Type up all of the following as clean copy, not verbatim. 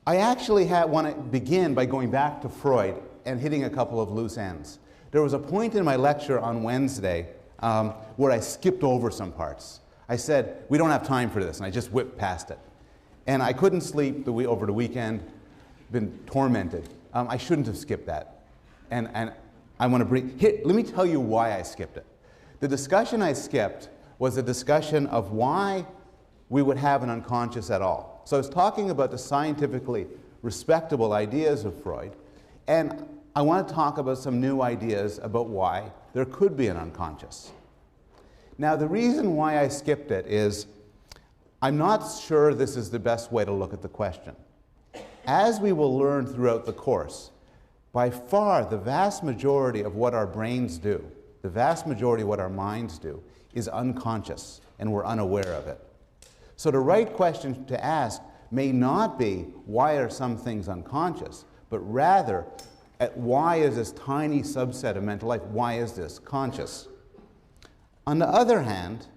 I actually want to begin by going back to Freud and hitting a couple of loose ends. There was a point in my lecture on Wednesday where I skipped over some parts. I said, we don't have time for this, and I just whipped past it. And I couldn't sleep over the weekend, been tormented. I shouldn't have skipped that. And I want to bring, here, let me tell you why I skipped it. The discussion I skipped was a discussion of why we would have an unconscious at all. So I was talking about the scientifically respectable ideas of Freud, and I want to talk about some new ideas about why there could be an unconscious. Now, the reason why I skipped it is I'm not sure this is the best way to look at the question. As we will learn throughout the course, by far the vast majority of what our brains do, the vast majority of what our minds do, is unconscious, and we're unaware of it. So the right question to ask may not be, why are some things unconscious, but rather, why is this tiny subset of mental life, why is this conscious? On the other hand,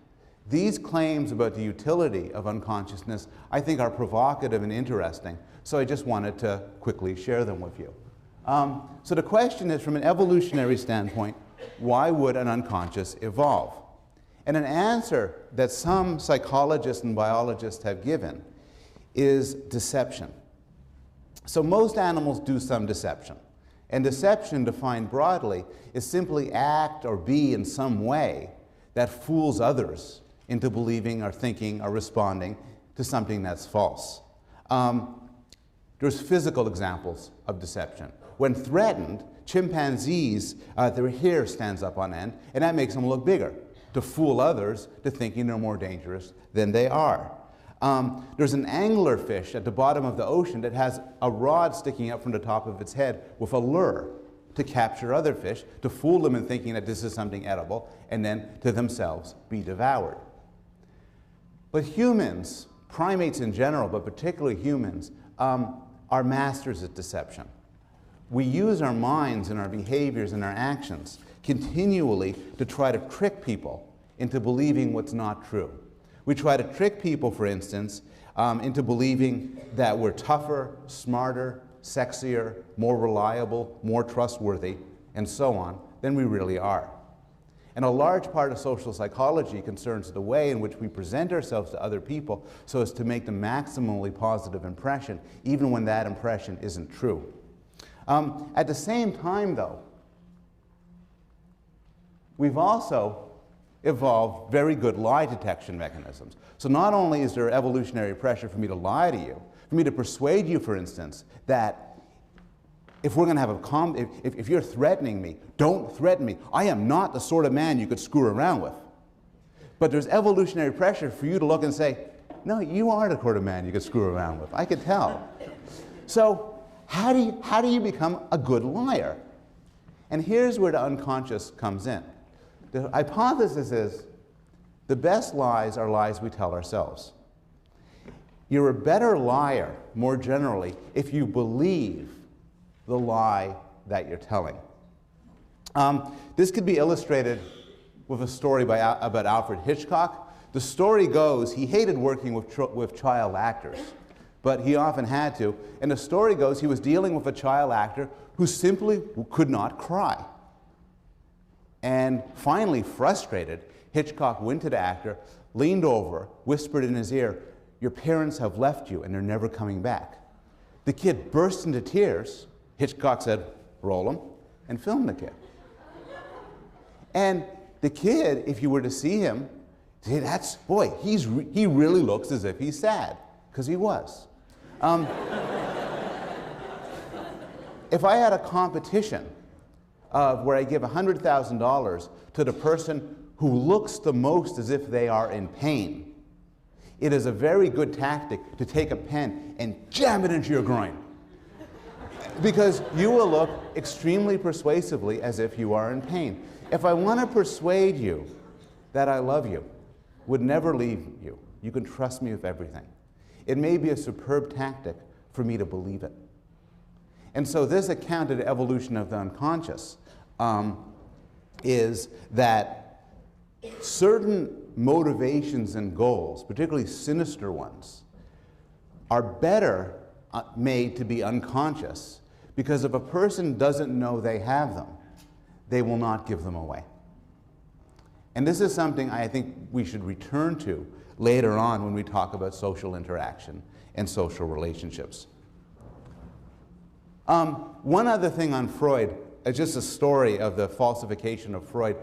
these claims about the utility of unconsciousness, I think, are provocative and interesting, so I just wanted to quickly share them with you. So the question is, from an evolutionary standpoint, why would an unconscious evolve? And an answer that some psychologists and biologists have given is deception. So most animals do some deception. And deception, defined broadly, is simply act or be in some way that fools others into believing or thinking or responding to something that's false. There's physical examples of deception. When threatened, chimpanzees, their hair stands up on end, and that makes them look bigger, to fool others to thinking they're more dangerous than they are. There's an anglerfish at the bottom of the ocean that has a rod sticking up from the top of its head with a lure to capture other fish, to fool them in thinking that this is something edible, and then to themselves be devoured. But humans, primates in general, but particularly humans, are masters at deception. We use our minds and our behaviors and our actions continually to try to trick people into believing what's not true. We try to trick people, for instance, into believing that we're tougher, smarter, sexier, more reliable, more trustworthy, and so on, than we really are. And a large part of social psychology concerns the way in which we present ourselves to other people so as to make the maximally positive impression, even when that impression isn't true. At the same time, though, we've also evolved very good lie detection mechanisms. So not only is there evolutionary pressure for me to lie to you, for me to persuade you, for instance, that if we're going to have if you're threatening me, don't threaten me. I am not the sort of man you could screw around with. But there's evolutionary pressure for you to look and say, no, you are the sort of man you could screw around with. I could tell. So how do you become a good liar? And here's where the unconscious comes in. The hypothesis is the best lies are lies we tell ourselves. You're a better liar, more generally, if you believe the lie that you're telling. This could be illustrated with a story about Alfred Hitchcock. The story goes he hated working with child actors, but he often had to. And the story goes he was dealing with a child actor who simply could not cry. And finally, frustrated, Hitchcock went to the actor, leaned over, whispered in his ear, "Your parents have left you and they're never coming back." The kid burst into tears. Hitchcock said, "Roll him," and filmed the kid. And the kid, if you were to see him, say, he really looks as if he's sad, because he was. If I had a competition where I give $100,000 to the person who looks the most as if they are in pain, it is a very good tactic to take a pen and jam it into your groin, because you will look extremely persuasively as if you are in pain. If I want to persuade you that I love you, would never leave you, you can trust me with everything, it may be a superb tactic for me to believe it. And so this account of the evolution of the unconscious is that certain motivations and goals, particularly sinister ones, are better made to be unconscious, because if a person doesn't know they have them, they will not give them away. And this is something I think we should return to later on when we talk about social interaction and social relationships. One other thing on Freud, just a story of the falsification of Freud.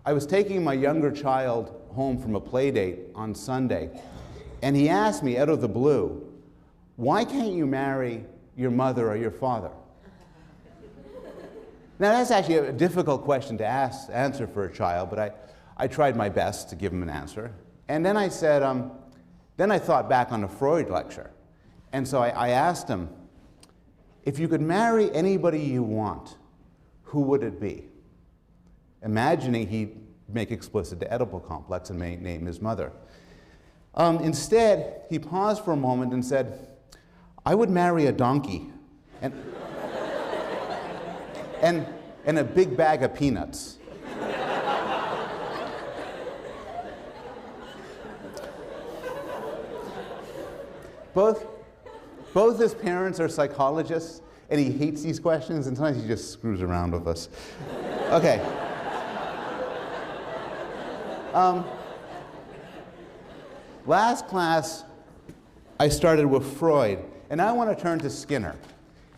I was taking my younger child home from a play date on Sunday, and he asked me out of the blue, "Why can't you marry your mother or your father?" Now that's actually a difficult question to answer for a child, but I tried my best to give him an answer. And then I said, then I thought back on a Freud lecture. And so I asked him, if you could marry anybody you want, who would it be? Imagining he'd make explicit the Oedipal complex and may name his mother. Instead, he paused for a moment and said, I would marry a donkey and a big bag of peanuts. Both his parents are psychologists, and he hates these questions, and sometimes he just screws around with us. Okay. Last class, I started with Freud, and I want to turn to Skinner.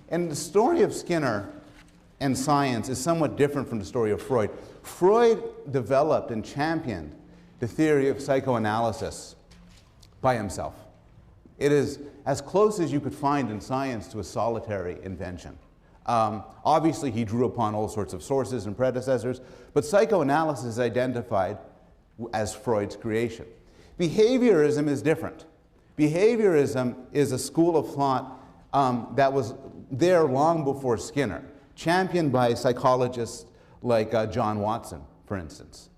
And the story of Skinner and science is somewhat different from the story of Freud. Freud developed and championed the theory of psychoanalysis by himself. It is as close as you could find in science to a solitary invention. Obviously, he drew upon all sorts of sources and predecessors, but psychoanalysis is identified as Freud's creation. Behaviorism is different. Behaviorism is a school of thought that was there long before Skinner, championed by psychologists like John Watson, for instance.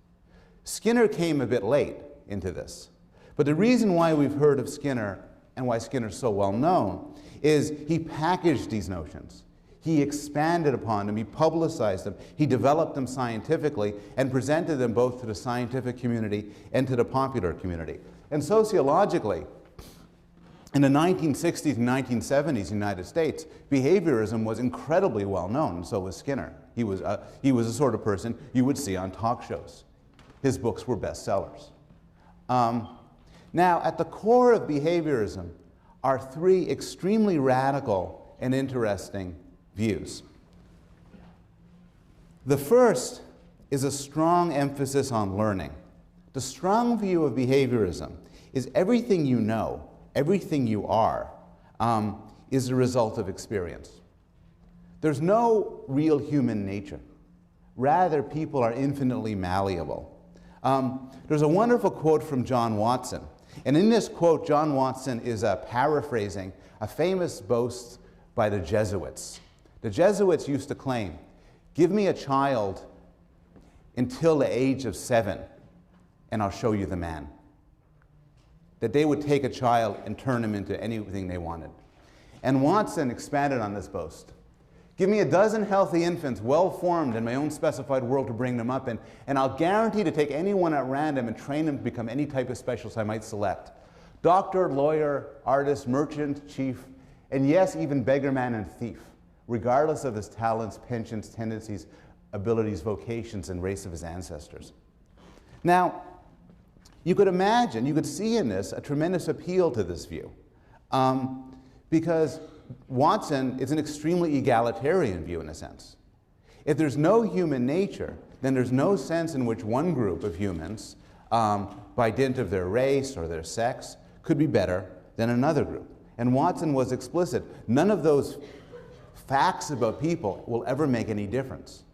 Skinner came a bit late into this, but the reason why we've heard of Skinner and why Skinner's so well known is he packaged these notions. He expanded upon them, he publicized them, he developed them scientifically and presented them both to the scientific community and to the popular community. And sociologically, in the 1960s and 1970s in the United States, behaviorism was incredibly well known, and so was Skinner. He was the sort of person you would see on talk shows. His books were bestsellers. Now, at the core of behaviorism are three extremely radical and interesting views. The first is a strong emphasis on learning. The strong view of behaviorism is everything you know, everything you are, is a result of experience. There's no real human nature. Rather, people are infinitely malleable. There's a wonderful quote from John Watson. And in this quote, John Watson is paraphrasing a famous boast by the Jesuits. The Jesuits used to claim, give me a child until the age of 7, and I'll show you the man. That they would take a child and turn him into anything they wanted. And Watson expanded on this boast. Give me a dozen healthy infants, well-formed in my own specified world to bring them up in, and I'll guarantee to take anyone at random and train them to become any type of specialist I might select. Doctor, lawyer, artist, merchant, chief, and yes, even beggarman and thief, regardless of his talents, penchants, tendencies, abilities, vocations, and race of his ancestors. Now, you could imagine, you could see in this a tremendous appeal to this view, because Watson is an extremely egalitarian view in a sense. If there's no human nature, then there's no sense in which one group of humans, by dint of their race or their sex, could be better than another group. And Watson was explicit. None of those facts about people will ever make any difference.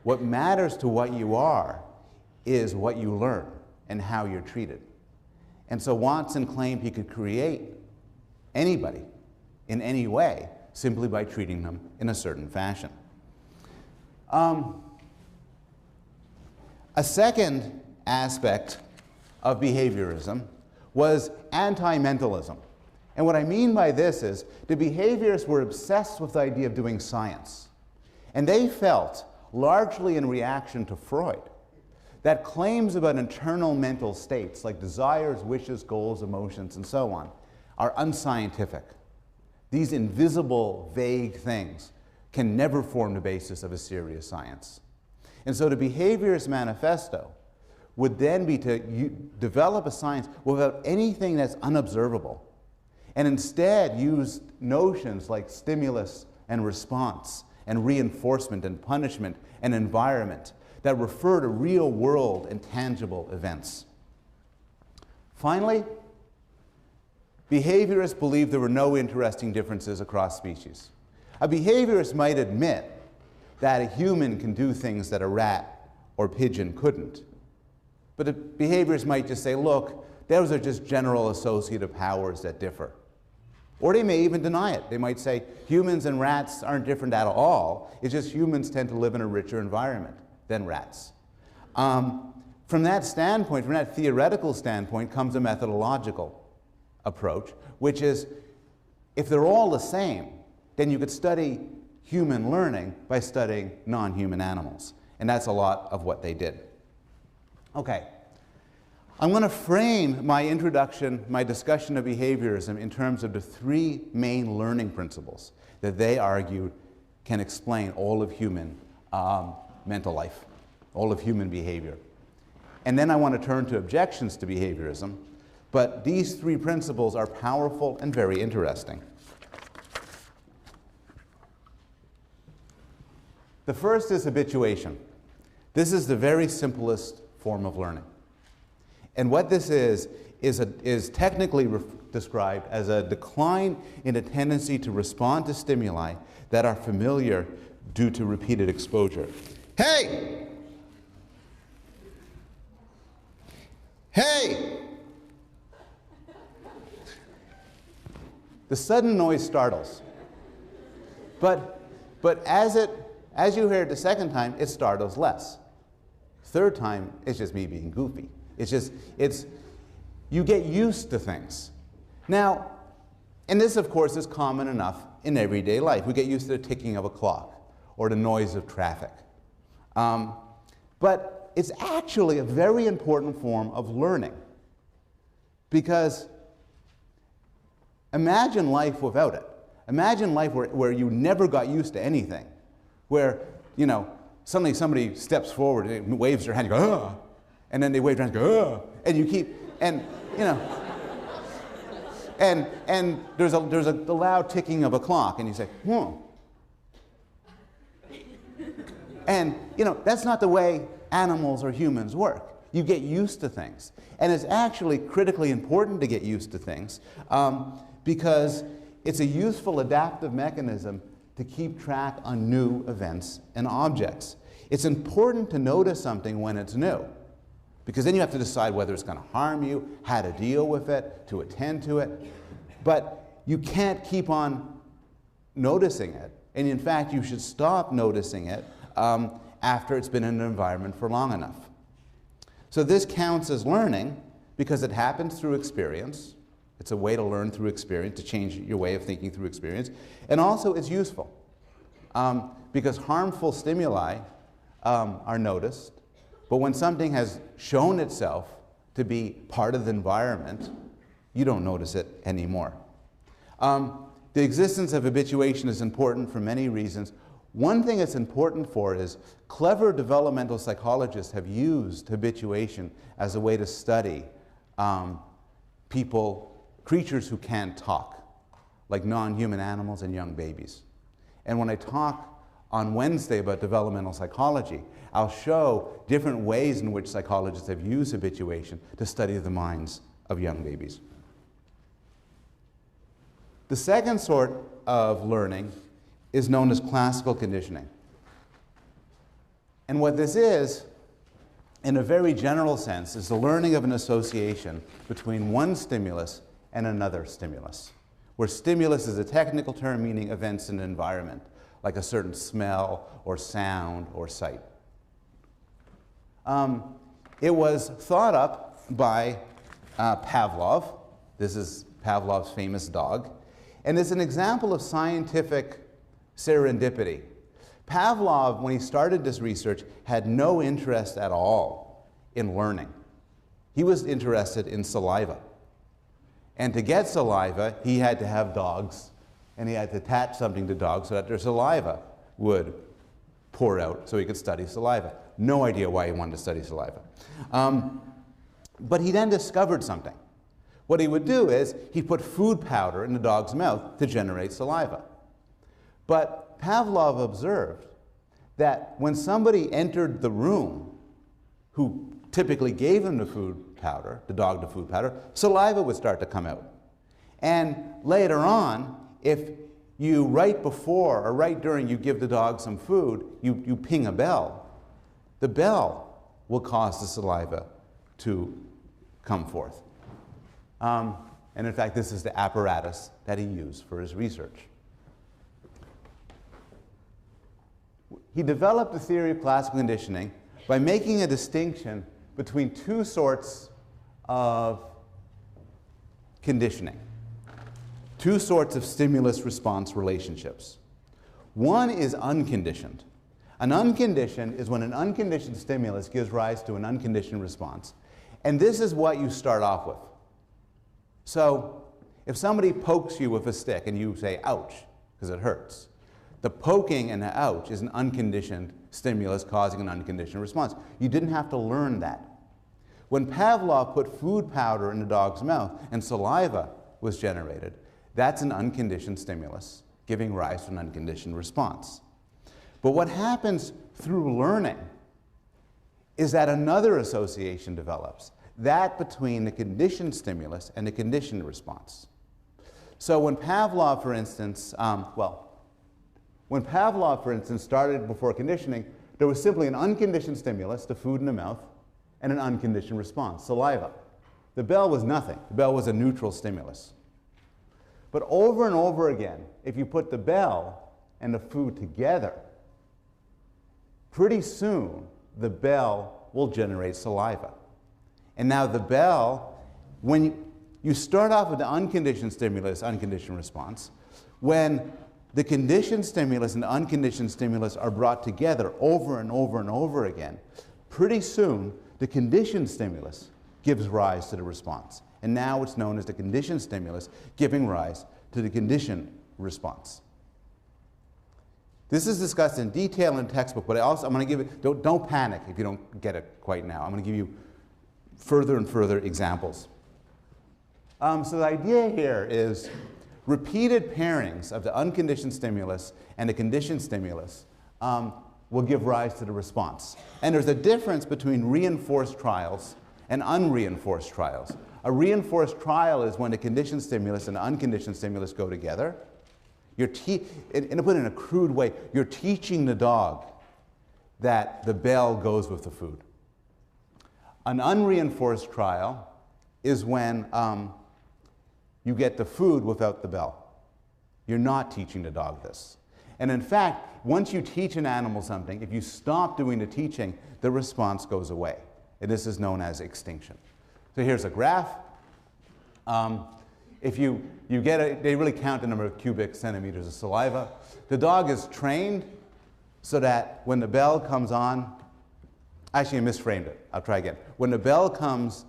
What matters to what you are is what you learn and how you're treated. And so Watson claimed he could create anybody in any way simply by treating them in a certain fashion. A second aspect of behaviorism was anti-mentalism. And what I mean by this is the behaviorists were obsessed with the idea of doing science. And they felt, largely in reaction to Freud, that claims about internal mental states like desires, wishes, goals, emotions, and so on, are unscientific. these invisible, vague things, can never form the basis of a serious science. And so the behaviorist manifesto would then be to develop a science without anything that's unobservable, and instead use notions like stimulus and response and reinforcement and punishment and environment that refer to real world and tangible events. Finally, behaviorists believed there were no interesting differences across species. A behaviorist might admit that a human can do things that a rat or pigeon couldn't. But a behaviorist might just say, look, those are just general associative powers that differ. Or they may even deny it. They might say humans and rats aren't different at all. It's just humans tend to live in a richer environment than rats. From that standpoint, from that theoretical standpoint, comes a methodological approach, which is if they're all the same, then you could study human learning by studying non-human animals. And that's a lot of what they did. Okay. I'm going to frame my introduction, my discussion of behaviorism in terms of the three main learning principles that they argued can explain all of human mental life, all of human behavior. And then I want to turn to objections to behaviorism, but these three principles are powerful and very interesting. The first is habituation. This is the very simplest form of learning. And what this is technically described as a decline in a tendency to respond to stimuli that are familiar due to repeated exposure. Hey! Hey! The sudden noise startles. But as you hear it the second time, it startles less. Third time, it's just me being goofy. You get used to things. Now, and this of course is common enough in everyday life. We get used to the ticking of a clock or the noise of traffic. But it's actually a very important form of learning, because imagine life without it. Imagine life where you never got used to anything, where, you know, suddenly somebody steps forward and waves their hand, you go, ah, and then they wave their hand, go, ah, and you keep, and, you know, and there's a the loud ticking of a clock, and you say, And, you know, that's not the way animals or humans work. You get used to things. And it's actually critically important to get used to things because it's a useful adaptive mechanism to keep track on new events and objects. It's important to notice something when it's new, because then you have to decide whether it's going to harm you, how to deal with it, to attend to it. But you can't keep on noticing it. And in fact, you should stop noticing it after it's been in an environment for long enough. So this counts as learning because it happens through experience. It's a way to learn through experience, to change your way of thinking through experience. And also it's useful because harmful stimuli are noticed, but when something has shown itself to be part of the environment, you don't notice it anymore. The existence of habituation is important for many reasons. One thing it's important for is clever developmental psychologists have used habituation as a way to study creatures who can't talk, like non-human animals and young babies. And when I talk on Wednesday about developmental psychology, I'll show different ways in which psychologists have used habituation to study the minds of young babies. The second sort of learning is known as classical conditioning. And what this is, in a very general sense, is the learning of an association between one stimulus and another stimulus, where stimulus is a technical term meaning events in an environment, like a certain smell or sound or sight. It was thought up by Pavlov. This is Pavlov's famous dog. And it's an example of scientific serendipity. Pavlov, when he started this research, had no interest at all in learning. He was interested in saliva. And to get saliva, he had to have dogs and he had to attach something to dogs so that their saliva would pour out so he could study saliva. No idea why he wanted to study saliva. But he then discovered something. What he would do is he'd put food powder in the dog's mouth to generate saliva. But Pavlov observed that when somebody entered the room who typically gave him the food powder, the dog the food powder, saliva would start to come out. And later on, if you right before or right during you give the dog some food, you ping a bell, the bell will cause the saliva to come forth. And in fact, this is the apparatus that he used for his research. He developed the theory of classical conditioning by making a distinction between two sorts of conditioning, two sorts of stimulus-response relationships. One is unconditioned. An unconditioned is when an unconditioned stimulus gives rise to an unconditioned response. And this is what you start off with. So if somebody pokes you with a stick and you say, ouch, because it hurts, the poking and the ouch is an unconditioned stimulus causing an unconditioned response. You didn't have to learn that. When Pavlov put food powder in the dog's mouth and saliva was generated, that's an unconditioned stimulus giving rise to an unconditioned response. But what happens through learning is that another association develops, that between the conditioned stimulus and the conditioned response. So when Pavlov, for instance, when Pavlov, for instance, started before conditioning, there was simply an unconditioned stimulus, the food in the mouth, and an unconditioned response, saliva. The bell was nothing. The bell was a neutral stimulus. But over and over again, if you put the bell and the food together, pretty soon the bell will generate saliva. And now the bell, when you start off with the unconditioned stimulus, unconditioned response, when the conditioned stimulus and the unconditioned stimulus are brought together over and over and over again, pretty soon the conditioned stimulus gives rise to the response. And now it's known as the conditioned stimulus giving rise to the conditioned response. This is discussed in detail in the textbook, but I'm going to give it, don't panic if you don't get it quite now. I'm going to give you further and further examples. So the idea here is repeated pairings of the unconditioned stimulus and the conditioned stimulus will give rise to the response. And there's a difference between reinforced trials and unreinforced trials. A reinforced trial is when the conditioned stimulus and the unconditioned stimulus go together. And to put it in a crude way, you're teaching the dog that the bell goes with the food. An unreinforced trial is when you get the food without the bell. You're not teaching the dog this. And in fact, once you teach an animal something, if you stop doing the teaching, the response goes away. And this is known as extinction. So here's a graph. If you get they really count the number of cubic centimeters of saliva. The dog is trained so that when the bell comes on, actually I misframed it, I'll try again. When the bell comes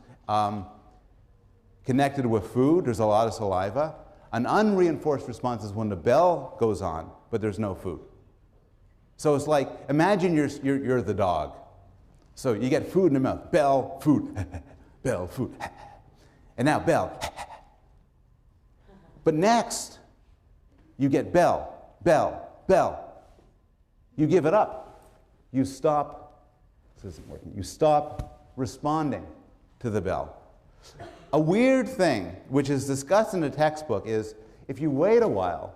connected with food, there's a lot of saliva. An unreinforced response is when the bell goes on, but there's no food. So it's like, imagine you're the dog. So you get food in the mouth, bell, food, bell, food, and now bell. But next, you get bell, bell, bell. You give it up. You stop, this isn't working, you stop responding to the bell. A weird thing, which is discussed in the textbook, is if you wait a while,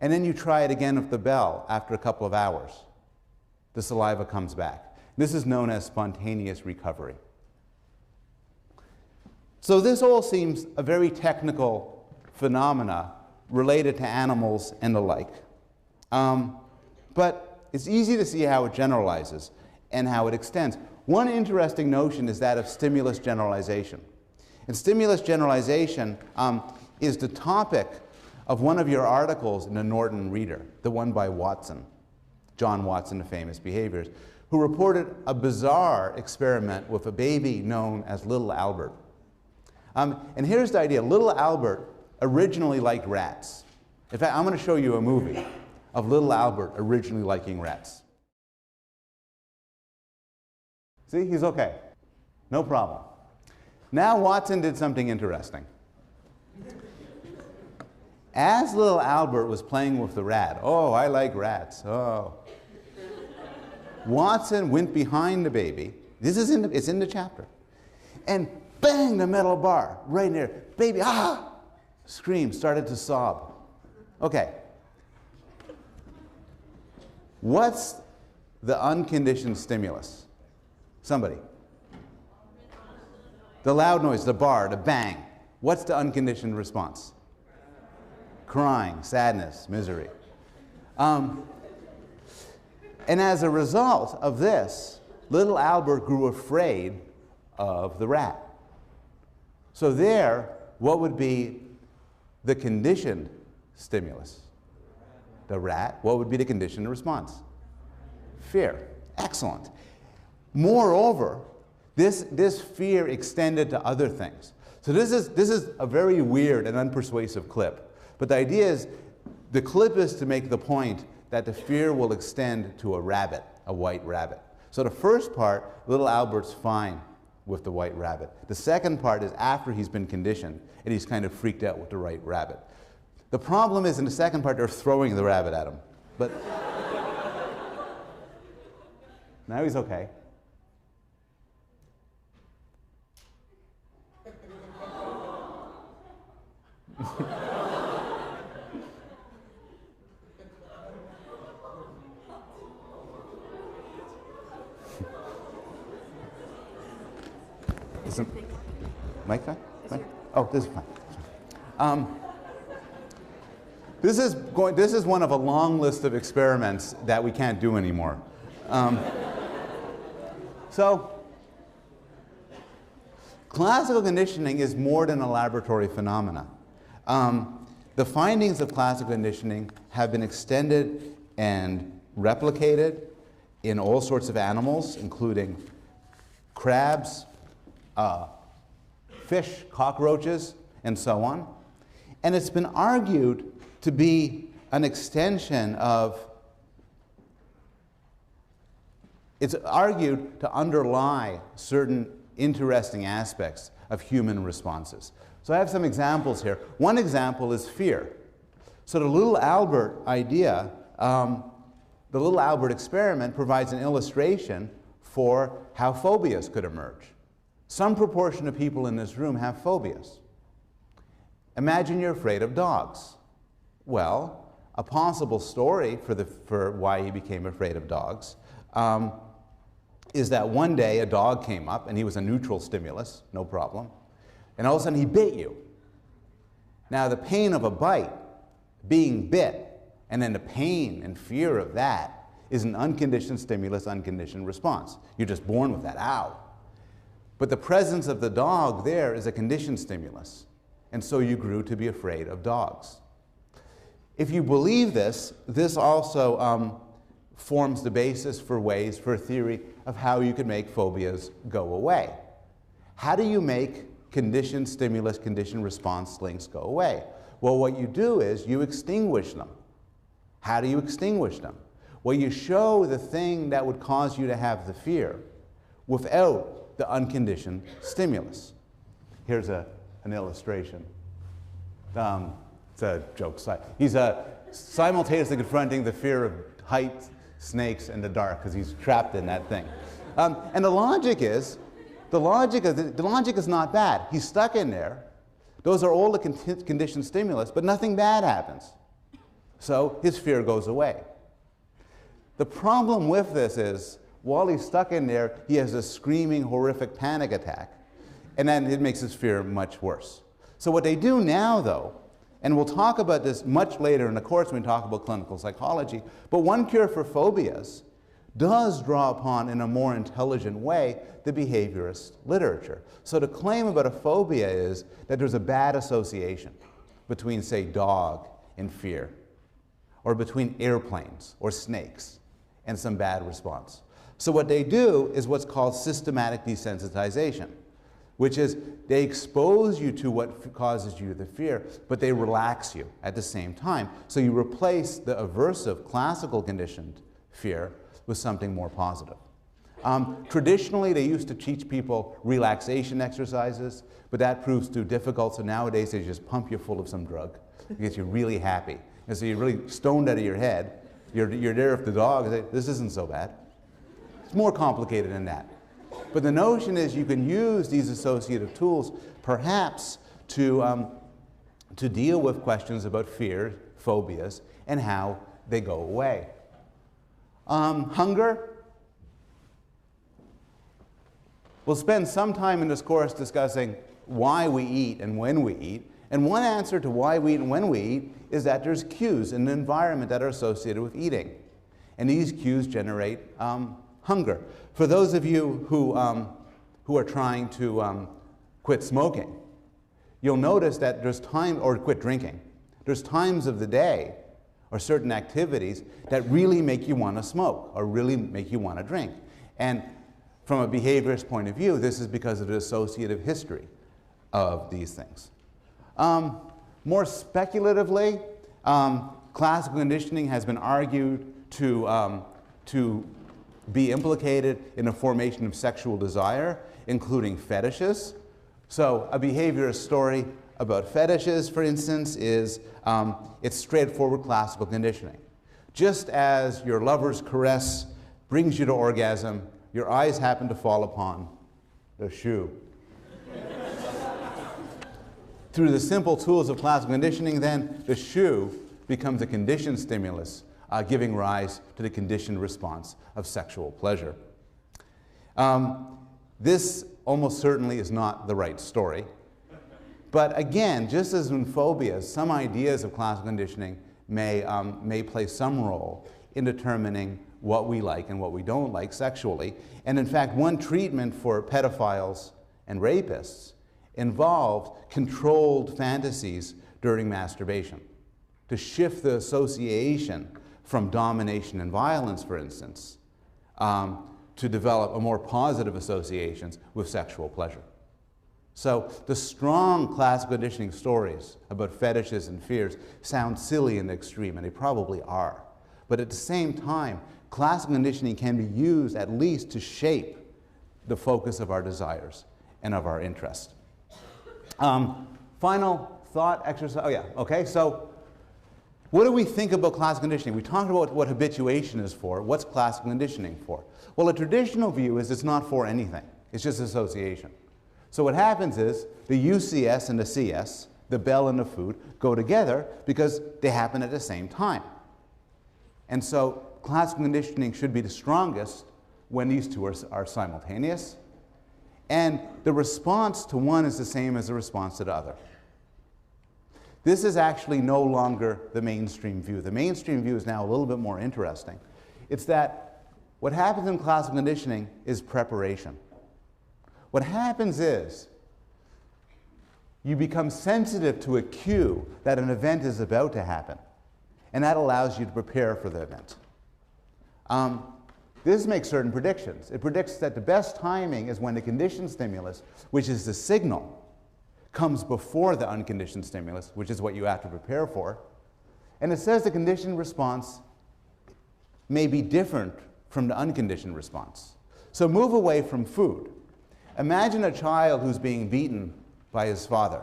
and then you try it again with the bell after a couple of hours, the saliva comes back. This is known as spontaneous recovery. So this all seems a very technical phenomena related to animals and the like. But it's easy to see how it generalizes and how it extends. One interesting notion is that of stimulus generalization. And stimulus generalization is the topic of one of your articles in the Norton Reader, the one by Watson, John Watson, the famous behaviors, who reported a bizarre experiment with a baby known as Little Albert. And here's the idea. Little Albert originally liked rats. In fact, I'm going to show you a movie of little Albert originally liking rats. See, he's okay. No problem. Now Watson did something interesting. As little Albert was playing with the rat, oh, I like rats, oh. Watson went behind the baby. It's in the chapter. And bang, the metal bar right near. Baby, ah! Screamed, started to sob. Okay. What's the unconditioned stimulus? Somebody. The loud noise, the bar, the bang. What's the unconditioned response? Crying, sadness, misery. And as a result of this, little Albert grew afraid of the rat. So there, what would be the conditioned stimulus? The rat. What would be the conditioned response? Fear. Excellent. Moreover, this fear extended to other things. So this is a very weird and unpersuasive clip. But the idea is, the clip is to make the point that the fear will extend to a rabbit, a white rabbit. So the first part, little Albert's fine with the white rabbit. The second part is after he's been conditioned and he's kind of freaked out with the white rabbit. The problem is in the second part, they're throwing the rabbit at him. But now he's okay. Mic on? Mic? Oh, this is fine. This is one of a long list of experiments that we can't do anymore. So, classical conditioning is more than a laboratory phenomena. The findings of classical conditioning have been extended and replicated in all sorts of animals, including crabs, fish, cockroaches, and so on. And it's been argued to be an extension of, it's argued to underlie certain interesting aspects of human responses. So I have some examples here. One example is fear. So the little Albert idea, the little Albert experiment provides an illustration for how phobias could emerge. Some proportion of people in this room have phobias. Imagine you're afraid of dogs. Well, a possible story for why he became afraid of dogs is that one day a dog came up and he was a neutral stimulus, no problem, and all of a sudden he bit you. Now the pain of a bite, being bit, and then the pain and fear of that is an unconditioned stimulus, unconditioned response. You're just born with that, ow. But the presence of the dog there is a conditioned stimulus, and so you grew to be afraid of dogs. If you believe this, this also forms the basis for a theory of how you can make phobias go away. How do you make conditioned stimulus, conditioned response links go away? Well, what you do is you extinguish them. How do you extinguish them? Well, you show the thing that would cause you to have the fear without the unconditioned stimulus. Here's an illustration. It's a joke. He's simultaneously confronting the fear of heights, snakes, and the dark because he's trapped in that thing. And the logic is not bad. He's stuck in there. Those are all the conditioned stimulus, but nothing bad happens. So his fear goes away. The problem with this is, while he's stuck in there, he has a screaming, horrific panic attack. And then it makes his fear much worse. So what they do now, though, and we'll talk about this much later in the course when we talk about clinical psychology, but one cure for phobias does draw upon, in a more intelligent way, the behaviorist literature. So the claim about a phobia is that there's a bad association between, say, dog and fear, or between airplanes or snakes and some bad response. So what they do is what's called systematic desensitization. which is they expose you to what causes you the fear, but they relax you at the same time. So you replace the aversive, classical conditioned fear with something more positive. Traditionally, they used to teach people relaxation exercises, but that proves too difficult, so nowadays they just pump you full of some drug. It gets you really happy. And so you're really stoned out of your head. You're there with the dog and say, this isn't so bad. It's more complicated than that. But the notion is you can use these associative tools perhaps to deal with questions about fear, phobias, and how they go away. Hunger. We'll spend some time in this course discussing why we eat and when we eat. And one answer to why we eat and when we eat is that there's cues in the environment that are associated with eating. And these cues generate hunger. For those of you who are trying to quit smoking, you'll notice that there's time, or quit drinking, there's times of the day or certain activities that really make you want to smoke or really make you want to drink. And from a behaviorist point of view, this is because of the associative history of these things. More speculatively, classical conditioning has been argued to be implicated in the formation of sexual desire, including fetishes. So a behaviorist story about fetishes, for instance, is it's straightforward classical conditioning. Just as your lover's caress brings you to orgasm, your eyes happen to fall upon the shoe. Through the simple tools of classical conditioning, then, the shoe becomes a conditioned stimulus, giving rise to the conditioned response of sexual pleasure. This almost certainly is not the right story. But again, just as in phobias, some ideas of classical conditioning may play some role in determining what we like and what we don't like sexually. And in fact, one treatment for pedophiles and rapists involved controlled fantasies during masturbation to shift the association from domination and violence, for instance, to develop a more positive associations with sexual pleasure. So the strong classical conditioning stories about fetishes and fears sound silly in the extreme, and they probably are. But at the same time, classical conditioning can be used at least to shape the focus of our desires and of our interest. Final thought exercise. Oh yeah, okay, so what do we think about classical conditioning? We talked about what habituation is for. What's classical conditioning for? Well, a traditional view is it's not for anything. It's just association. So what happens is the UCS and the CS, the bell and the food, go together because they happen at the same time. And so classical conditioning should be the strongest when these two are simultaneous. And the response to one is the same as the response to the other. This is actually no longer the mainstream view. The mainstream view is now a little bit more interesting. It's that what happens in classical conditioning is preparation. What happens is you become sensitive to a cue that an event is about to happen, and that allows you to prepare for the event. This makes certain predictions. It predicts that the best timing is when the conditioned stimulus, which is the signal, comes before the unconditioned stimulus, which is what you have to prepare for. And it says the conditioned response may be different from the unconditioned response. So move away from food. Imagine a child who's being beaten by his father.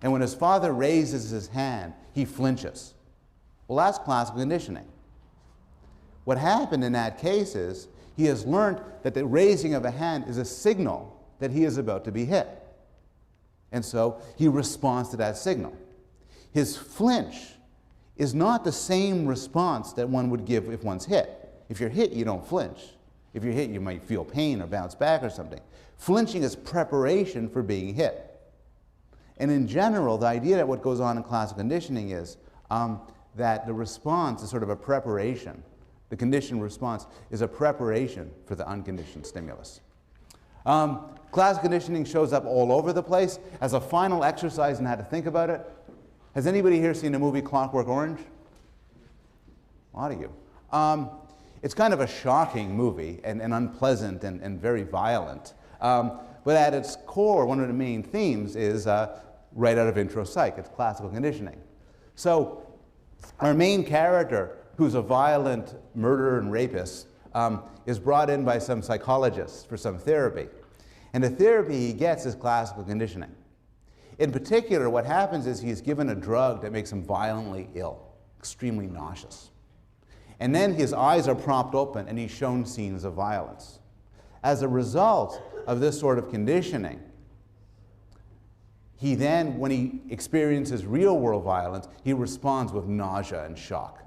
And when his father raises his hand, he flinches. Well, that's classical conditioning. What happened in that case is he has learned that the raising of a hand is a signal that he is about to be hit. And so he responds to that signal. His flinch is not the same response that one would give if one's hit. If you're hit, you don't flinch. If you're hit, you might feel pain or bounce back or something. Flinching is preparation for being hit. And in general, the idea that what goes on in classical conditioning is that the response is sort of a preparation. The conditioned response is a preparation for the unconditioned stimulus. Classical conditioning shows up all over the place. As a final exercise in how to think about it, has anybody here seen the movie Clockwork Orange? A lot of you. It's kind of a shocking movie and unpleasant and very violent. But at its core, one of the main themes is right out of intro psych. It's classical conditioning. So our main character, who's a violent murderer and rapist, is brought in by some psychologists for some therapy. And the therapy he gets is classical conditioning. In particular, what happens is he's given a drug that makes him violently ill, extremely nauseous. And then his eyes are propped open and he's shown scenes of violence. As a result of this sort of conditioning, he then, when he experiences real-world violence, he responds with nausea and shock,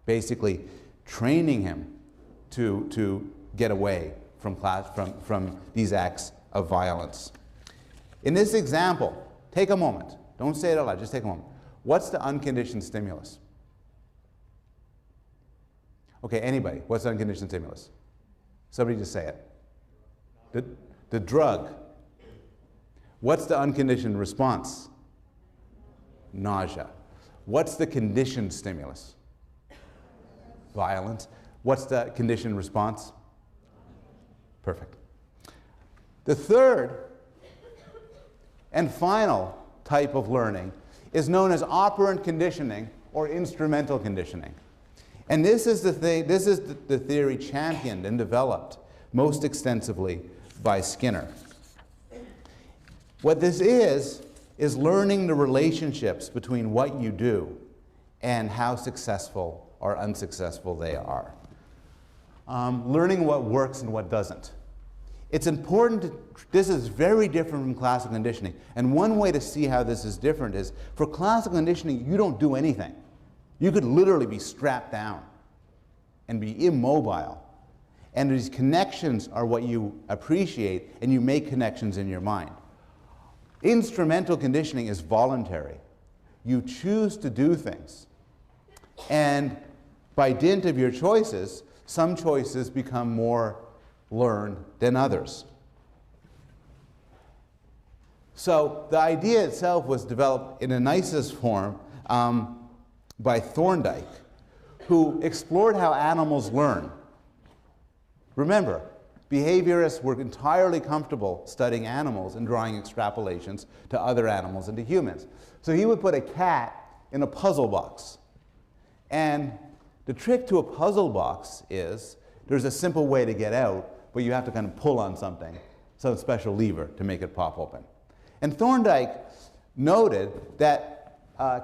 basically training him to get away from these acts of violence. In this example, take a moment. Don't say it out loud, just take a moment. What's the unconditioned stimulus? Okay, anybody, what's the unconditioned stimulus? Somebody just say it. The drug. What's the unconditioned response? Nausea. What's the conditioned stimulus? Violence. What's the conditioned response? Perfect. The third and final type of learning is known as operant conditioning or instrumental conditioning. And this is the theory championed and developed most extensively by Skinner. What this is learning the relationships between what you do and how successful or unsuccessful they are. Learning what works and what doesn't. It's important this is very different from classical conditioning. And one way to see how this is different is, for classical conditioning, you don't do anything. You could literally be strapped down and be immobile. And these connections are what you appreciate, and you make connections in your mind. Instrumental conditioning is voluntary. You choose to do things. And by dint of your choices, some choices become more learned than others. So the idea itself was developed in a nicest form by Thorndike, who explored how animals learn. Remember, behaviorists were entirely comfortable studying animals and drawing extrapolations to other animals and to humans. So he would put a cat in a puzzle box. And the trick to a puzzle box is there's a simple way to get out, but you have to kind of pull on something, some special lever to make it pop open. And Thorndike noted that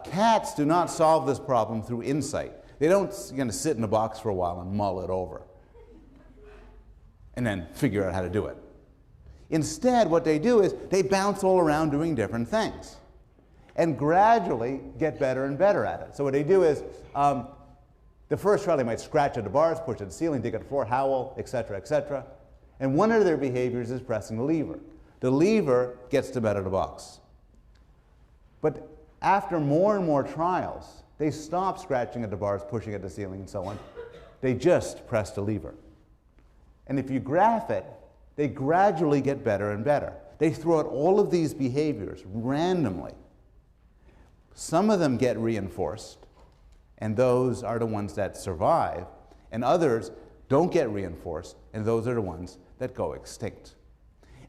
cats do not solve this problem through insight. They don't sit in a box for a while and mull it over and then figure out how to do it. Instead, what they do is they bounce all around doing different things and gradually get better and better at it. So what they do is, the first trial they might scratch at the bars, push at the ceiling, dig at the floor, howl, etc., etc. And one of their behaviors is pressing the lever. The lever gets them out of the box. But after more and more trials, they stop scratching at the bars, pushing at the ceiling, and so on. They just press the lever. And if you graph it, they gradually get better and better. They throw out all of these behaviors randomly. Some of them get reinforced, and those are the ones that survive, and others don't get reinforced, and those are the ones that go extinct.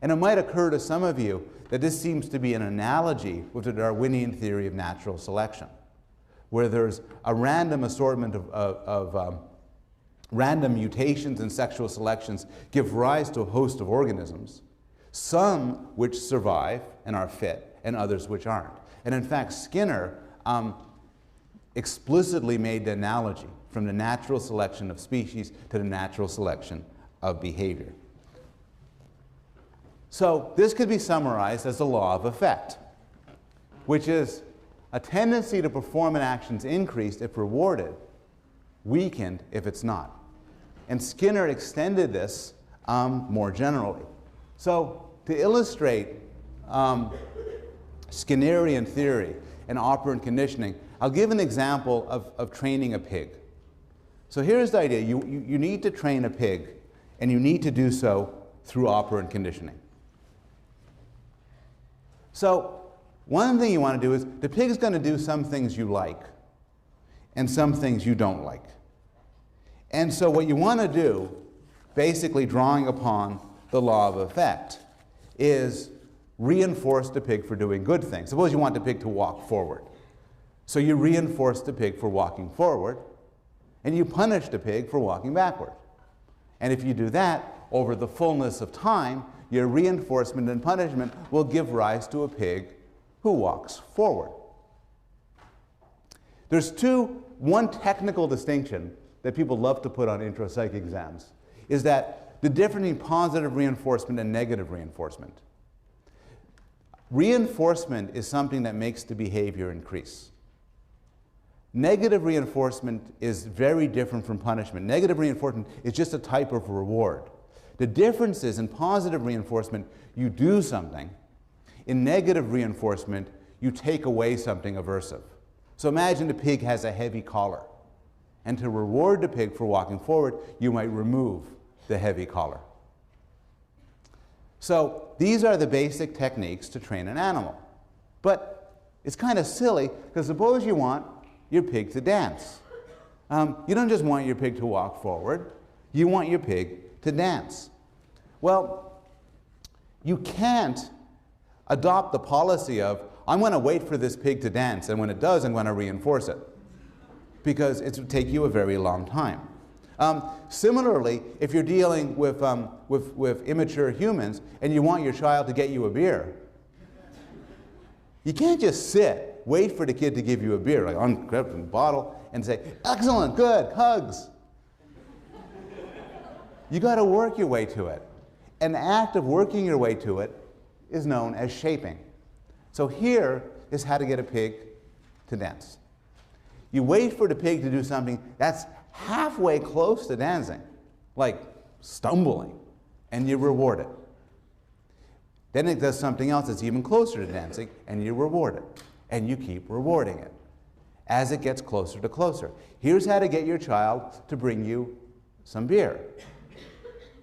And it might occur to some of you that this seems to be an analogy with the Darwinian theory of natural selection, where there's a random assortment of random mutations and sexual selections give rise to a host of organisms, some which survive and are fit, and others which aren't. And in fact, Skinner explicitly made the analogy from the natural selection of species to the natural selection of behavior. So this could be summarized as the law of effect, which is a tendency to perform an action's increased if rewarded, weakened if it's not. And Skinner extended this more generally. So to illustrate Skinnerian theory and operant conditioning, I'll give an example of training a pig. So here's the idea. You need to train a pig, and you need to do so through operant conditioning. So one thing you want to do is, the pig's going to do some things you like and some things you don't like. And so what you want to do, basically drawing upon the law of effect, is reinforce the pig for doing good things. Suppose you want the pig to walk forward. So you reinforce the pig for walking forward, and you punish the pig for walking backward. And if you do that, over the fullness of time, your reinforcement and punishment will give rise to a pig who walks forward. There's one technical distinction that people love to put on intro-psych exams, is that the difference between positive reinforcement and negative reinforcement. Reinforcement is something that makes the behavior increase. Negative reinforcement is very different from punishment. Negative reinforcement is just a type of reward. The difference is in positive reinforcement, you do something. In negative reinforcement, you take away something aversive. So imagine the pig has a heavy collar. And to reward the pig for walking forward, you might remove the heavy collar. So these are the basic techniques to train an animal. But it's kind of silly, because suppose you want your pig to dance. You don't just want your pig to walk forward, you want your pig to dance. Well, you can't adopt the policy of, I'm going to wait for this pig to dance, and when it does, I'm going to reinforce it, because it would take you a very long time. Similarly, if you're dealing with immature humans and you want your child to get you a beer, you can't just sit, wait for the kid to give you a beer, like ungrab the bottle, and say, excellent, good, hugs. You got to work your way to it. An act of working your way to it is known as shaping. So here is how to get a pig to dance. You wait for the pig to do something that's halfway close to dancing, like stumbling, and you reward it. Then it does something else that's even closer to dancing, and you reward it. And you keep rewarding it as it gets closer to closer. Here's how to get your child to bring you some beer.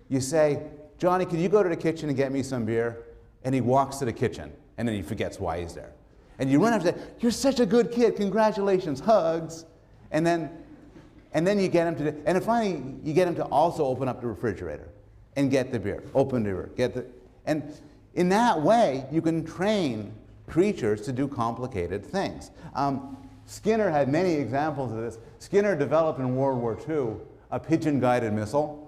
You say, Johnny, can you go to the kitchen and get me some beer? And he walks to the kitchen, and then he forgets why he's there. And you run up and say, you're such a good kid, congratulations, hugs. And then you get him to, and finally you get him to also open up the refrigerator and get the beer, open the beer, and in that way you can train creatures to do complicated things. Skinner had many examples of this. Skinner developed in World War II a pigeon-guided missile.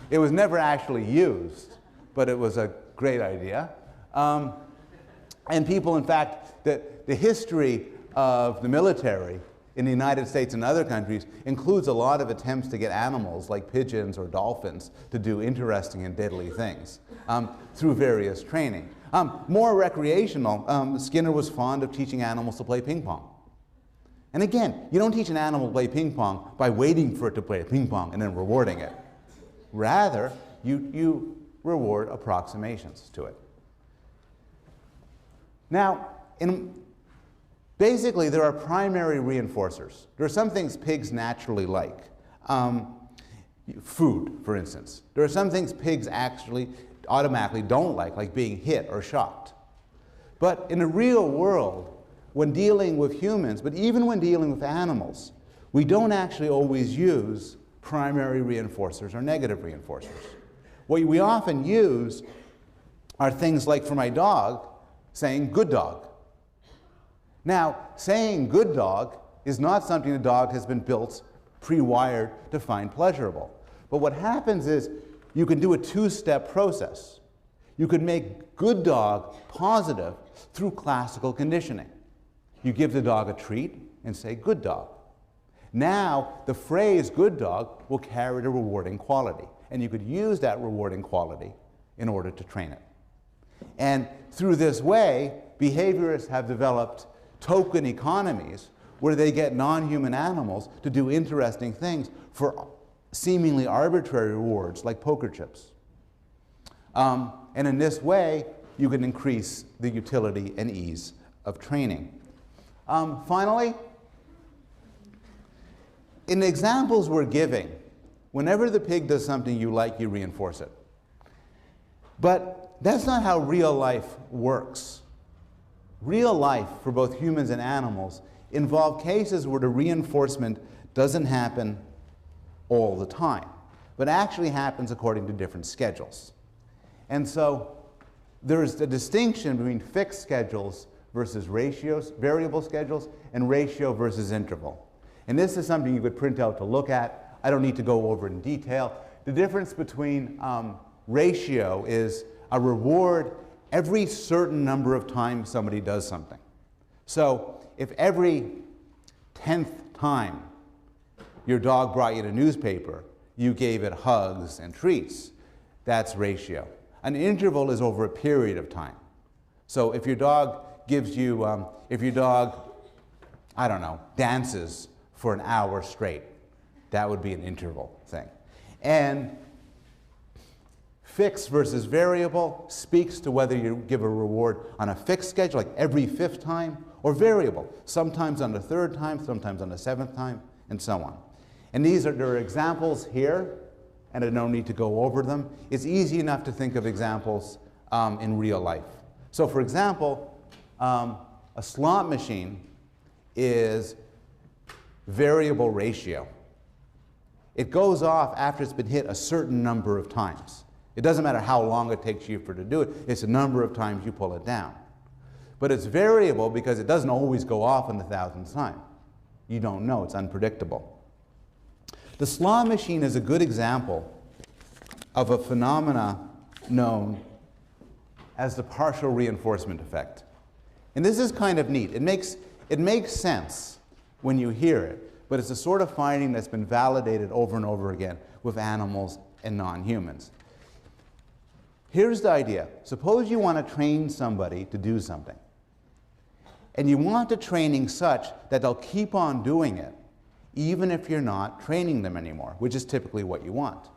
It was never actually used, but it was a great idea. And people, in fact, the history of the military in the United States and other countries includes a lot of attempts to get animals like pigeons or dolphins to do interesting and deadly things through various training. More recreational, Skinner was fond of teaching animals to play ping pong. And again, you don't teach an animal to play ping pong by waiting for it to play ping pong and then rewarding it. Rather, you reward approximations to it. Now, basically, there are primary reinforcers. There are some things pigs naturally like. Food, for instance. There are some things pigs actually automatically don't like being hit or shocked. But in the real world, when dealing with humans, but even when dealing with animals, we don't actually always use primary reinforcers or negative reinforcers. What we often use are things like, for my dog, saying good dog. Now, saying good dog is not something the dog has been built, pre-wired to find pleasurable. But what happens is you can do a two-step process. You can make good dog positive through classical conditioning. You give the dog a treat and say good dog. Now, the phrase good dog will carry the rewarding quality, and you could use that rewarding quality in order to train it. And through this way, behaviorists have developed token economies where they get non-human animals to do interesting things for seemingly arbitrary rewards like poker chips. And in this way, you can increase the utility and ease of training. Finally, in the examples we're giving, whenever the pig does something you like, you reinforce it. But that's not how real life works. Real life, for both humans and animals, involve cases where the reinforcement doesn't happen all the time, but actually happens according to different schedules. And so there's a distinction between fixed schedules versus ratios, variable schedules, and ratio versus interval. And this is something you could print out to look at. I don't need to go over it in detail. The difference between ratio is a reward every certain number of times somebody does something. So if every 10th time your dog brought you the newspaper, you gave it hugs and treats, that's ratio. An interval is over a period of time. So if your dog gives you, if your dog, I don't know, dances for an hour straight, that would be an interval thing. And fixed versus variable speaks to whether you give a reward on a fixed schedule, like every 5th time, or variable, sometimes on the 3rd time, sometimes on the 7th time, and so on. And there are examples here, and I don't need to go over them. It's easy enough to think of examples in real life. So for example, a slot machine is variable ratio. It goes off after it's been hit a certain number of times. It doesn't matter how long it takes you to do it, it's the number of times you pull it down. But it's variable because it doesn't always go off in the 1000th time. You don't know, it's unpredictable. The slot machine is a good example of a phenomena known as the partial reinforcement effect. And this is kind of neat. It makes sense when you hear it, but it's a sort of finding that's been validated over and over again with animals and non-humans. Here's the idea. Suppose you want to train somebody to do something. And you want the training such that they'll keep on doing it even if you're not training them anymore, which is typically what you want.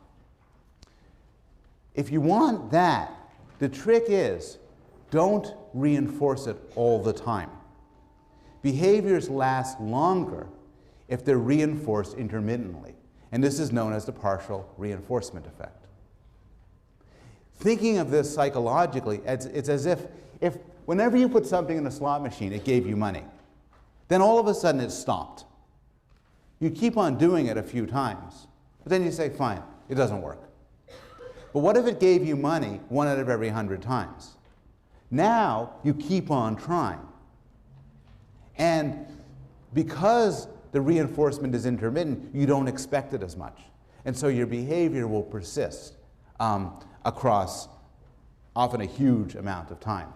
If you want that, the trick is don't reinforce it all the time. Behaviors last longer if they're reinforced intermittently, and this is known as the partial reinforcement effect. Thinking of this psychologically, it's as if whenever you put something in a slot machine, it gave you money. Then all of a sudden it stopped. You keep on doing it a few times, but then you say, fine, it doesn't work. But what if it gave you money 1 out of every 100 times? Now you keep on trying. And because the reinforcement is intermittent, you don't expect it as much. And so your behavior will persist across often a huge amount of time.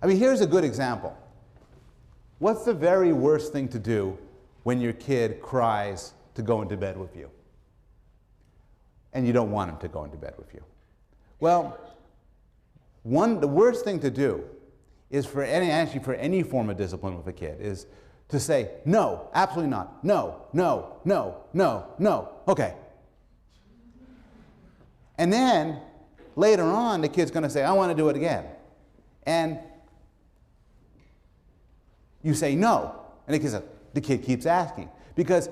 I mean, here's a good example. What's the very worst thing to do when your kid cries to go into bed with you? And you don't want him to go into bed with you. Well, the worst thing to do is for any form of discipline with a kid is to say, no, absolutely not, no, no, no, no, no, okay. And then later on, the kid's going to say, I want to do it again. And you say no, and the kid keeps asking. Because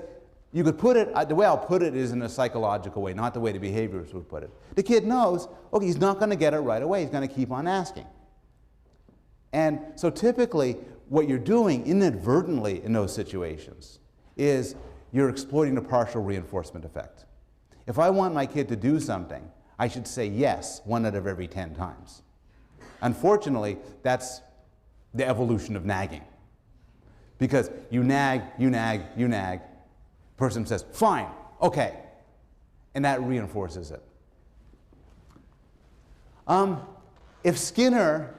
you could put it, the way I'll put it is in a psychological way, not the way the behaviorists would put it. The kid knows, okay, he's not going to get it right away, he's going to keep on asking. And so typically, what you're doing inadvertently in those situations is you're exploiting the partial reinforcement effect. If I want my kid to do something, I should say yes 1 out of every 10 times. Unfortunately, that's the evolution of nagging. Because you nag, you nag, you nag, person says, fine, okay, and that reinforces it. If Skinner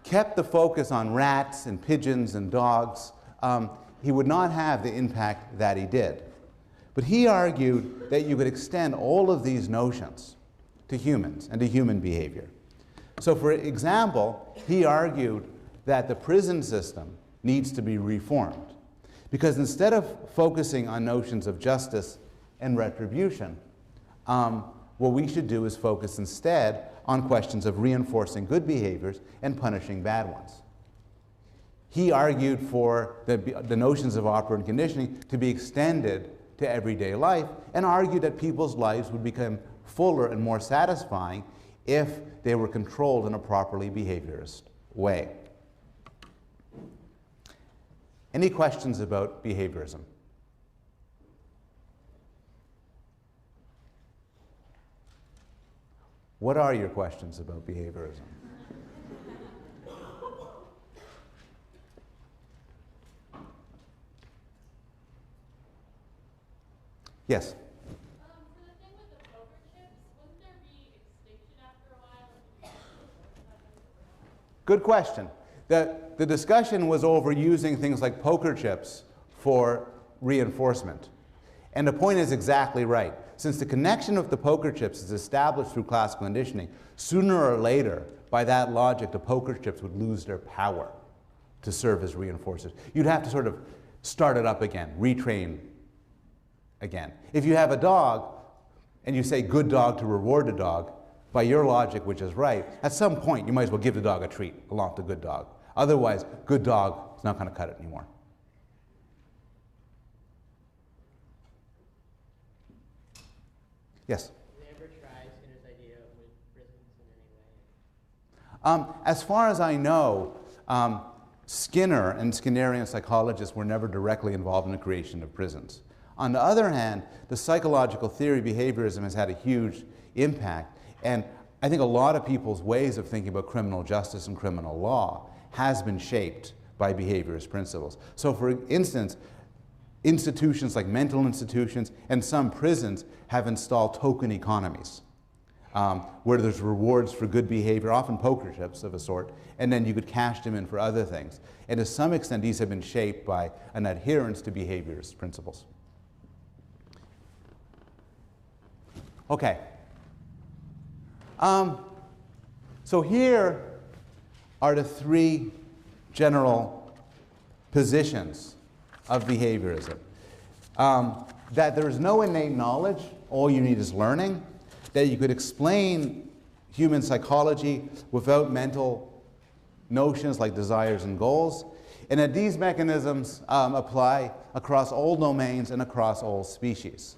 kept the focus on rats and pigeons and dogs, he would not have the impact that he did. But he argued that you could extend all of these notions to humans and to human behavior. So for example, he argued that the prison system needs to be reformed. Because instead of focusing on notions of justice and retribution, what we should do is focus instead on questions of reinforcing good behaviors and punishing bad ones. He argued for the notions of operant conditioning to be extended to everyday life, and argued that people's lives would become fuller and more satisfying if they were controlled in a properly behaviorist way. Any questions about behaviorism? What are your questions about behaviorism? Yes? For the thing with the poker chips, wouldn't there be extinction after a while? Good question. The discussion was over using things like poker chips for reinforcement. And the point is exactly right. Since the connection of the poker chips is established through classical conditioning, sooner or later, by that logic, the poker chips would lose their power to serve as reinforcers. You'd have to sort of start it up again, retrain again. If you have a dog and you say good dog to reward the dog, by your logic, which is right, at some point you might as well give the dog a treat along with the good dog. Otherwise, good dog is not going to cut it anymore. Yes? Did they ever try Skinner's idea with prisons in any way? As far as I know, Skinner and Skinnerian psychologists were never directly involved in the creation of prisons. On the other hand, the psychological theory behaviorism has had a huge impact, and I think a lot of people's ways of thinking about criminal justice and criminal law has been shaped by behaviorist principles. So for instance, institutions like mental institutions and some prisons have installed token economies, where there's rewards for good behavior, often poker chips of a sort, and then you could cash them in for other things. And to some extent, these have been shaped by an adherence to behaviorist principles. Okay. So here are the three general positions of behaviorism. That there is no innate knowledge, all you need is learning, that you could explain human psychology without mental notions like desires and goals, and that these mechanisms apply across all domains and across all species.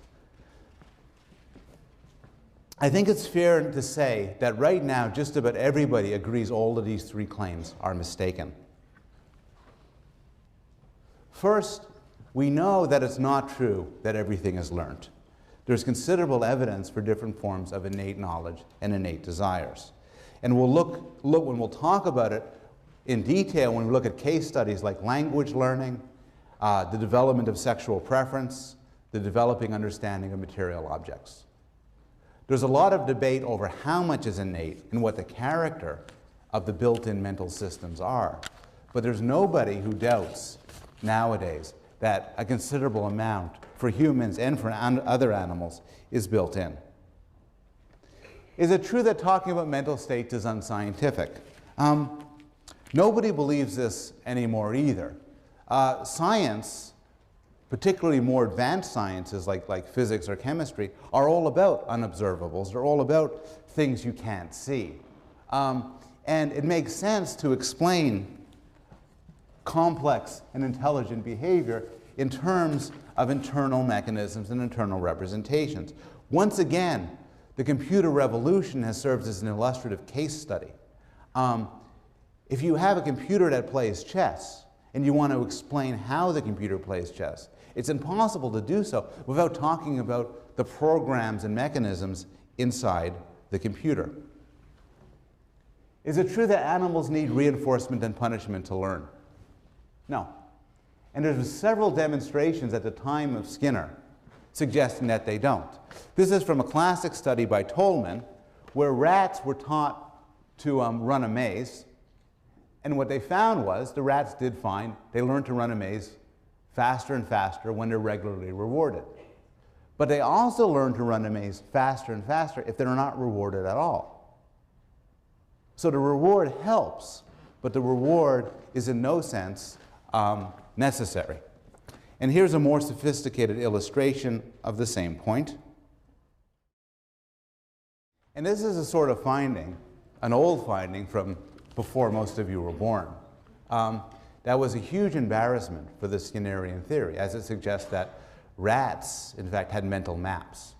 I think it's fair to say that right now just about everybody agrees all of these three claims are mistaken. First, we know that it's not true that everything is learned. There's considerable evidence for different forms of innate knowledge and innate desires. And we'll look when we'll talk about it in detail when we look at case studies like language learning, the development of sexual preference, the developing understanding of material objects. There's a lot of debate over how much is innate and what the character of the built-in mental systems are. But there's nobody who doubts nowadays that a considerable amount for humans and for other animals is built in. Is it true that talking about mental states is unscientific? Nobody believes this anymore either. Science, particularly more advanced sciences like physics or chemistry, are all about unobservables. They're all about things you can't see. And it makes sense to explain complex and intelligent behavior in terms of internal mechanisms and internal representations. Once again, the computer revolution has served as an illustrative case study. If you have a computer that plays chess and you want to explain how the computer plays chess, it's impossible to do so without talking about the programs and mechanisms inside the computer. Is it true that animals need reinforcement and punishment to learn? No. And there's several demonstrations at the time of Skinner suggesting that they don't. This is from a classic study by Tolman, where rats were taught to run a maze. And what they found was the rats did fine. They learned to run a maze faster and faster when they're regularly rewarded. But they also learn to run a maze faster and faster if they're not rewarded at all. So the reward helps, but the reward is in no sense necessary. And here's a more sophisticated illustration of the same point. And this is a sort of finding, an old finding from before most of you were born. That was a huge embarrassment for the Skinnerian theory, as it suggests that rats, in fact, had mental maps,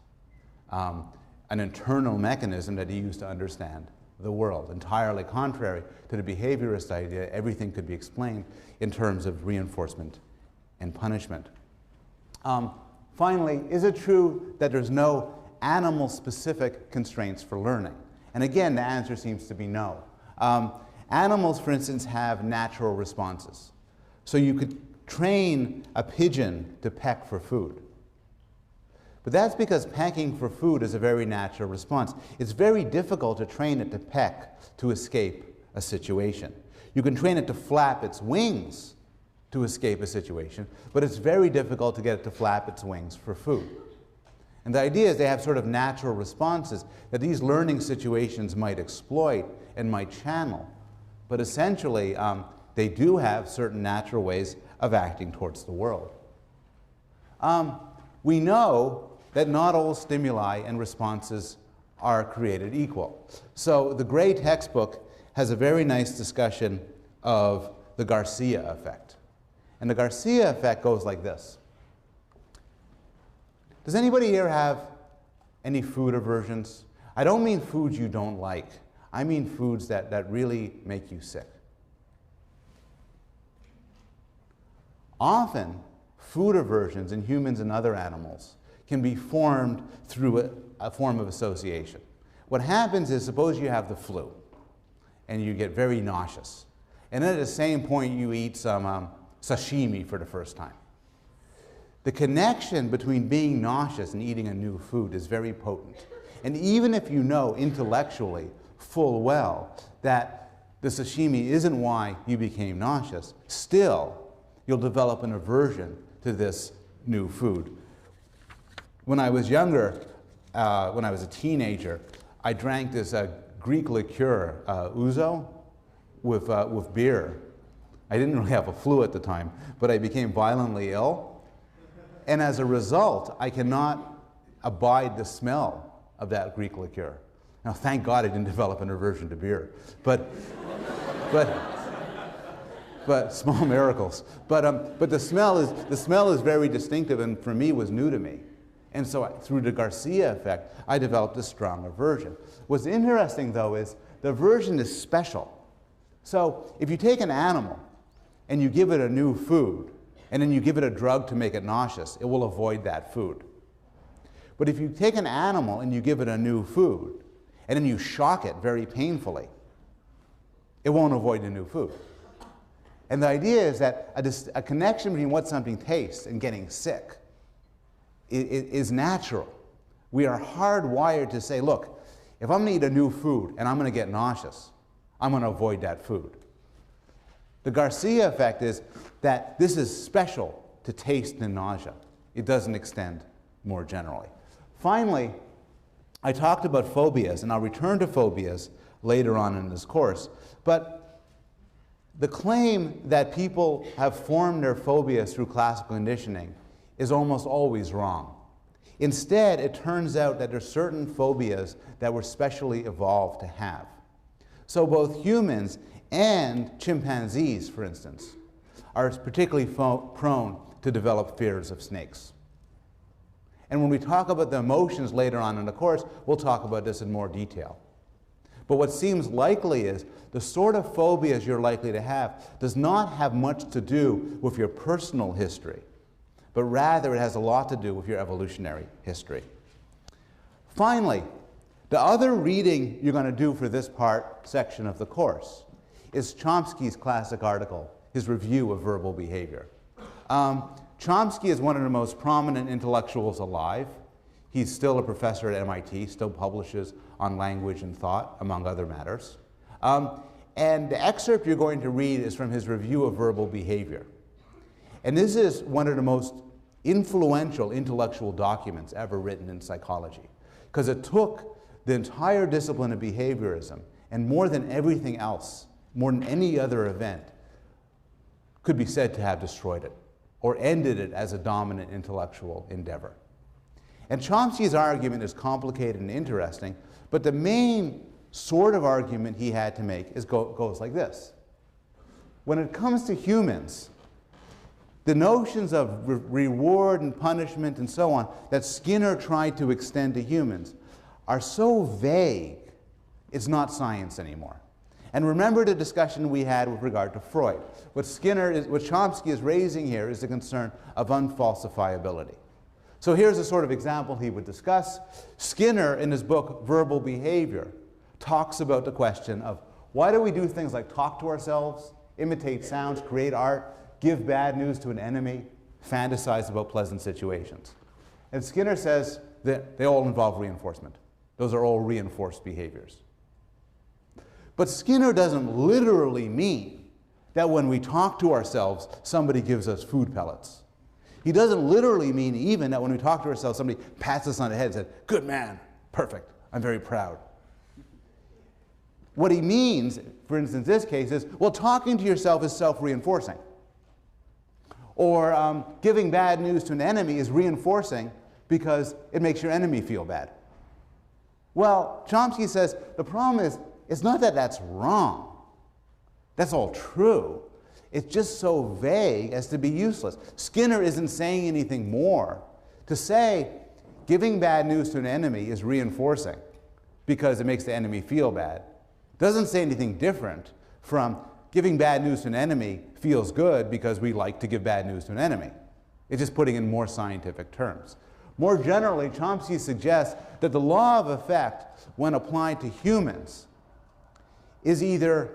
an internal mechanism that he used to understand the world, entirely contrary to the behaviorist idea everything could be explained in terms of reinforcement and punishment. Finally, is it true that there's no animal-specific constraints for learning? And again, the answer seems to be no. Animals, for instance, have natural responses. So you could train a pigeon to peck for food. But that's because pecking for food is a very natural response. It's very difficult to train it to peck to escape a situation. You can train it to flap its wings to escape a situation, but it's very difficult to get it to flap its wings for food. And the idea is they have sort of natural responses that these learning situations might exploit and might channel. But essentially, they do have certain natural ways of acting towards the world. We know that not all stimuli and responses are created equal. So the Gray textbook has a very nice discussion of the Garcia effect. And the Garcia effect goes like this. Does anybody here have any food aversions? I don't mean foods you don't like. I mean foods that really make you sick. Often, food aversions in humans and other animals can be formed through a form of association. What happens is, suppose you have the flu, and you get very nauseous. And then at the same point, you eat some sashimi for the first time. The connection between being nauseous and eating a new food is very potent. And even if you know intellectually full well that the sashimi isn't why you became nauseous, still you'll develop an aversion to this new food. When I was younger, when I was a teenager, I drank this Greek liqueur, ouzo, with beer. I didn't really have a flu at the time, but I became violently ill. And as a result, I cannot abide the smell of that Greek liqueur. Now, thank God I didn't develop an aversion to beer. But small miracles. But the smell is very distinctive, and for me was new to me. And so through the Garcia effect, I developed a strong aversion. What's interesting, though, is the aversion is special. So if you take an animal and you give it a new food, and then you give it a drug to make it nauseous, it will avoid that food. But if you take an animal and you give it a new food, and then you shock it very painfully, it won't avoid the new food. And the idea is that a connection between what something tastes and getting sick is natural. We are hardwired to say, look, if I'm going to eat a new food and I'm going to get nauseous, I'm going to avoid that food. The Garcia effect is that this is special to taste and nausea. It doesn't extend more generally. Finally, I talked about phobias, and I'll return to phobias later on in this course. But the claim that people have formed their phobias through classical conditioning is almost always wrong. Instead, it turns out that there are certain phobias that were specially evolved to have. So both humans and chimpanzees, for instance, are particularly prone to develop fears of snakes. And when we talk about the emotions later on in the course, we'll talk about this in more detail. But what seems likely is the sort of phobias you're likely to have does not have much to do with your personal history, but rather it has a lot to do with your evolutionary history. Finally, the other reading you're going to do for this section of the course is Chomsky's classic article, his review of verbal behavior. Chomsky is one of the most prominent intellectuals alive. He's still a professor at MIT, still publishes on language and thought, among other matters. And the excerpt you're going to read is from his review of verbal behavior. And this is one of the most influential intellectual documents ever written in psychology, because it took the entire discipline of behaviorism, and more than everything else, more than any other event, could be said to have destroyed it, or ended it as a dominant intellectual endeavor. And Chomsky's argument is complicated and interesting, but the main sort of argument he had to make goes like this. When it comes to humans, the notions of reward and punishment and so on that Skinner tried to extend to humans are so vague, it's not science anymore. And remember the discussion we had with regard to Freud. What Chomsky is raising here is the concern of unfalsifiability. So here's a sort of example he would discuss. Skinner, in his book Verbal Behavior, talks about the question of why do we do things like talk to ourselves, imitate sounds, create art, give bad news to an enemy, fantasize about pleasant situations. And Skinner says that they all involve reinforcement. Those are all reinforced behaviors. But Skinner doesn't literally mean that when we talk to ourselves, somebody gives us food pellets. He doesn't literally mean even that when we talk to ourselves, somebody pats us on the head and says, "Good man, perfect, I'm very proud." What he means, for instance, in this case is, well, talking to yourself is self-reinforcing. Or giving bad news to an enemy is reinforcing because it makes your enemy feel bad. Well, Chomsky says the problem is, it's not that that's wrong. That's all true. It's just so vague as to be useless. Skinner isn't saying anything more. To say giving bad news to an enemy is reinforcing because it makes the enemy feel bad doesn't say anything different from giving bad news to an enemy feels good because we like to give bad news to an enemy. It's just putting in more scientific terms. More generally, Chomsky suggests that the law of effect, when applied to humans, is either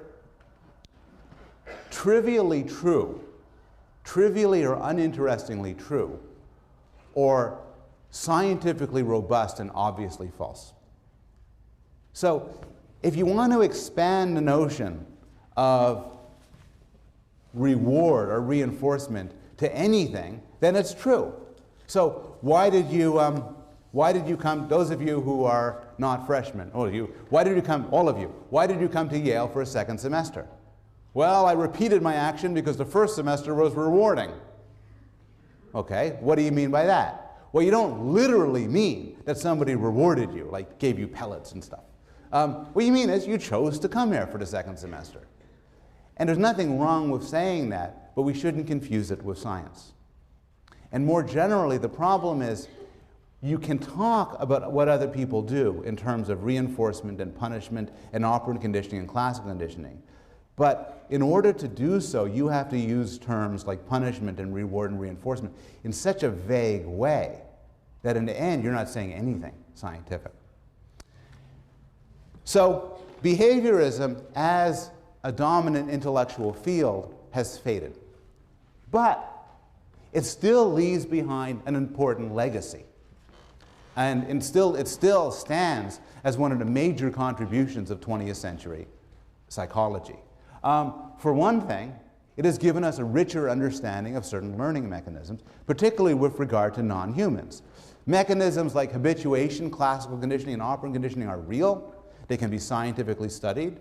trivially true, trivially or uninterestingly true, or scientifically robust and obviously false. So if you want to expand the notion of reward or reinforcement to anything, then it's true. So why did you come, those of you who are not freshmen, all of you, why did you come to Yale for a second semester? Well, I repeated my action because the first semester was rewarding. Okay, what do you mean by that? Well, you don't literally mean that somebody rewarded you, like gave you pellets and stuff. What you mean is you chose to come here for the second semester. And there's nothing wrong with saying that, but we shouldn't confuse it with science. And more generally, the problem is you can talk about what other people do in terms of reinforcement and punishment and operant conditioning and classical conditioning. But in order to do so, you have to use terms like punishment and reward and reinforcement in such a vague way that in the end, you're not saying anything scientific. So behaviorism as a dominant intellectual field has faded. But it still leaves behind an important legacy. And it still stands as one of the major contributions of 20th century psychology. For one thing, it has given us a richer understanding of certain learning mechanisms, particularly with regard to non-humans. Mechanisms like habituation, classical conditioning, and operant conditioning are real. They can be scientifically studied,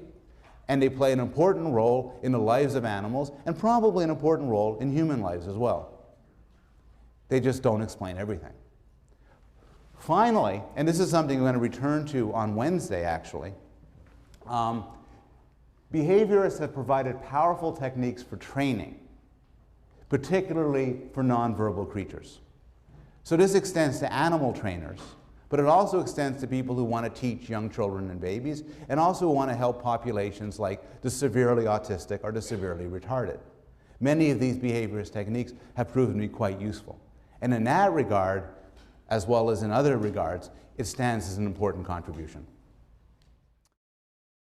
and they play an important role in the lives of animals, and probably an important role in human lives as well. They just don't explain everything. Finally, and this is something I'm going to return to on Wednesday, actually, behaviorists have provided powerful techniques for training, particularly for nonverbal creatures. So this extends to animal trainers, but it also extends to people who want to teach young children and babies, and also who want to help populations like the severely autistic or the severely retarded. Many of these behaviorist techniques have proven to be quite useful. And in that regard, as well as in other regards, it stands as an important contribution.